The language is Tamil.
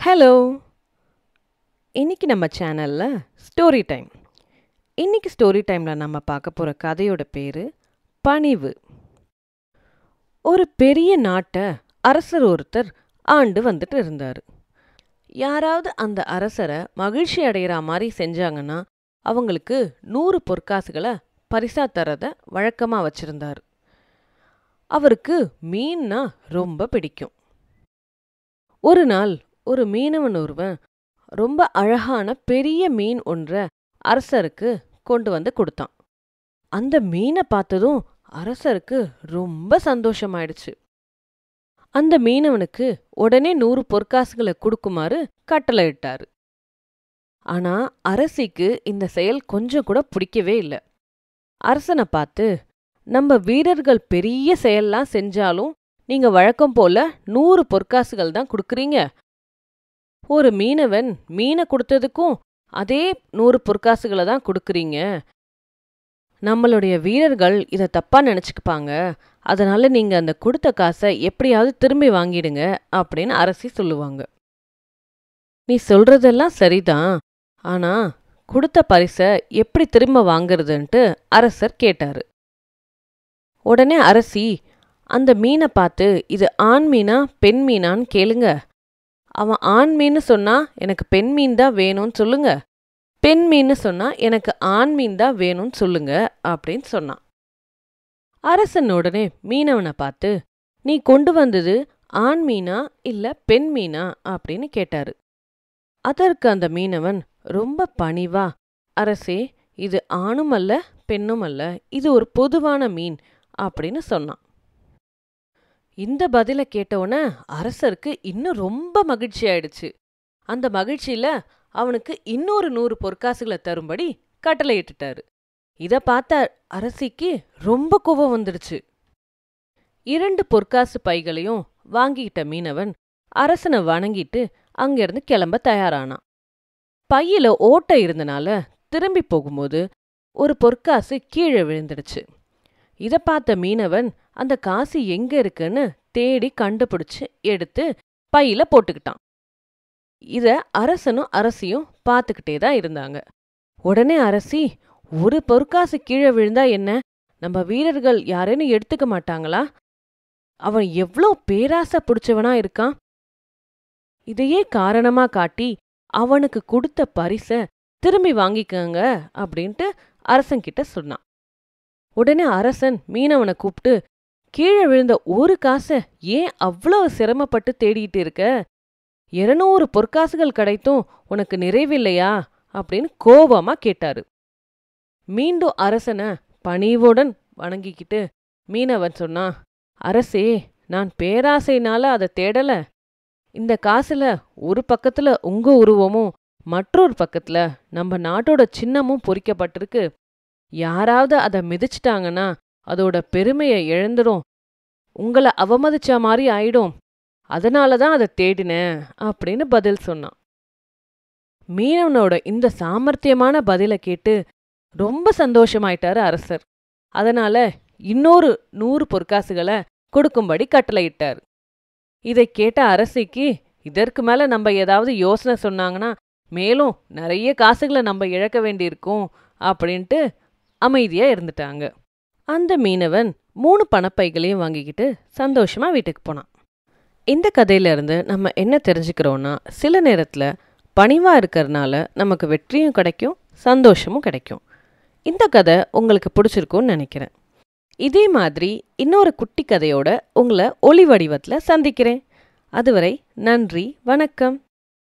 ஹலோ! இன்னைக்கு நம்ம சேனல்ல ஸ்டோரி டைம். இன்னைக்கு ஸ்டோரி டைம்ல நம்ம பார்க்க போற கதையோட பேரு பணிவு. ஒரு பெரிய நாட்டை அரசர் ஒருத்தர் ஆண்டு வந்துட்டு இருந்தாரு. யாராவது அந்த அரசரை மகிழ்ச்சி அடைகிற மாதிரி செஞ்சாங்கன்னா அவங்களுக்கு 100 பொற்காசுகளை பரிசா தரத வழக்கமா வச்சிருந்தாரு. அவருக்கு மீன்னா ரொம்ப பிடிக்கும். ஒரு நாள் ஒரு மீனவன் ஒருவன் ரொம்ப அழகான பெரிய மீன் ஒன்றை அரசருக்கு கொண்டு வந்து கொடுத்தான். அந்த மீனை பார்த்ததும் அரசருக்கு ரொம்ப சந்தோஷமாயிடுச்சு. அந்த மீனவனுக்கு உடனே 100 பொற்காசுகளை கொடுக்குமாறு கட்டளையிட்டாரு. ஆனா அரசிக்கு இந்த செயல் கொஞ்சம் கூட பிடிக்கவே இல்லை. அரசனை பார்த்து, நம்ம வீரர்கள் பெரிய செயல்லாம் செஞ்சாலும் நீங்க வழக்கம் போல 100 பொற்காசுகள் தான் கொடுக்குறீங்க. ஒரு மீனவன் மீனை கொடுத்ததுக்கும் அதே 100 பொற்காசுகளை தான் கொடுக்குறீங்க. நம்மளுடைய வீரர்கள் இதை தப்பா நினைச்சுக்குப்பாங்க. அதனால நீங்க அந்த கொடுத்த காசை எப்படியாவது திரும்பி வாங்கிடுங்க அப்படின்னு அரசி சொல்லுவாங்க. நீ சொல்றதெல்லாம் சரிதான், ஆனா கொடுத்த பரிசை எப்படி திரும்ப வாங்குறதுன்ட்டு அரசர் கேட்டாரு. உடனே அரசி அந்த மீனை பார்த்து, இது ஆண் மீனா பெண் மீனான்னு கேளுங்க. அவன் ஆண் மீன்னு சொன்னா எனக்கு பெண் மீன் தான் வேணும்னு சொல்லுங்க, பெண் மீன்னு சொன்னா எனக்கு ஆண் மீன் தான் வேணும்னு சொல்லுங்க அப்படின்னு சொன்னான். அரசன் உடனே மீனவனை பார்த்து, நீ கொண்டு வந்தது ஆண் மீனா இல்ல பெண் மீனா அப்படின்னு கேட்டாரு. அதற்கு அந்த மீனவன் ரொம்ப பணிவா, அரசே, இது ஆணும் அல்ல பெண்ணும் அல்ல, இது ஒரு பொதுவான மீன் அப்படின்னு சொன்னான். இந்த பதில கேட்டவுடனே அரசருக்கு இன்னும் ரொம்ப மகிழ்ச்சி ஆயிடுச்சு. அந்த மகிழ்ச்சியில அவனுக்கு இன்னொரு 100 பொற்காசுகளை தரும்படி கட்டளையிட்டுட்டாரு. இத பார்த்த அரசிக்கு ரொம்ப கோபம் வந்துடுச்சு. 2 பொற்காசு பைகளையும் வாங்கிக்கிட்ட மீனவன் அரசனை வணங்கிட்டு அங்கிருந்து கிளம்ப தயாரானான். பையில ஓட்டை இருந்தனால திரும்பி போகும்போது ஒரு பொற்காசு கீழே விழுந்துடுச்சு. இத பார்த்த மீனவன் அந்த காசு எங்க இருக்குன்னு தேடி கண்டுபிடிச்சு எடுத்து பையில போட்டுக்கிட்டான். இத அரசனும் அரசியும் பார்த்துக்கிட்டே தான் இருந்தாங்க. உடனே அரசி, ஒரு பொற்காசு கீழே விழுந்தா என்ன, நம்ம வீரர்கள் யாரேன்னு எடுத்துக்க மாட்டாங்களா? அவன் எவ்வளோ பேராசை பிடிச்சவனா இருக்கான். இதையே காரணமா காட்டி அவனுக்கு கொடுத்த பரிசை திரும்பி வாங்கிக்கங்க அப்படின்ட்டு அரசன்கிட்ட சொன்னான். உடனே அரசன் மீனவனை கூப்பிட்டு, கீழே விழுந்த ஒரு காசை ஏன் அவ்வளவு சிரமப்பட்டு தேடிட்டு இருக்க? 200 பொற்காசுகள் கிடைத்தும் உனக்கு நிறைவில்லையா அப்படின்னு கோபமா கேட்டாரு. மீண்டும் அரசனை பணிவுடன் வணங்கிக்கிட்டு மீனவன் சொன்னான், அரசே, நான் பேராசைனால அதை தேடல. இந்த காசுல ஒரு பக்கத்துல உங்க உருவமும் மற்றொரு பக்கத்துல நம்ம நாட்டோட சின்னமும் பொறிக்கப்பட்டிருக்கு. யாராவது அதை மிதிச்சிட்டாங்கன்னா அதோட பெருமையை இழந்துடும், உங்களை அவமதிச்ச மாதிரி ஆயிடும். அதனாலதான் அதை தேடினேன் அப்படின்னு பதில் சொன்னான். மீனவனோட இந்த சாமர்த்தியமான பதிலை கேட்டு ரொம்ப சந்தோஷமாயிட்டாரு அரசர். அதனால இன்னொரு 100 பொற்காசுகளை கொடுக்கும்படி கட்டளையிட்டார். இதை கேட்ட அரசிக்கு, இதற்கு மேல நம்ம ஏதாவது யோசனை சொன்னாங்கன்னா மேலும் நிறைய காசுகளை நம்ம இழக்க வேண்டியிருக்கும் அப்படின்ட்டு அமைதியா இருந்துட்டாங்க. அந்த மீனவன் 3 பணப்பைகளையும் வாங்கிக்கிட்டு சந்தோஷமா வீட்டுக்கு போனான். இந்த கதையில இருந்து நம்ம என்ன தெரிஞ்சுக்கிறோம்னா, சில நேரத்துல பணிவா இருக்கிறதுனால நமக்கு வெற்றியும் கிடைக்கும், சந்தோஷமும் கிடைக்கும். இந்த கதை உங்களுக்கு பிடிச்சிருக்கும்னு நினைக்கிறேன். இதே மாதிரி இன்னொரு குட்டி கதையோட உங்களை ஒலி வடிவத்துல சந்திக்கிறேன். அதுவரை நன்றி, வணக்கம்.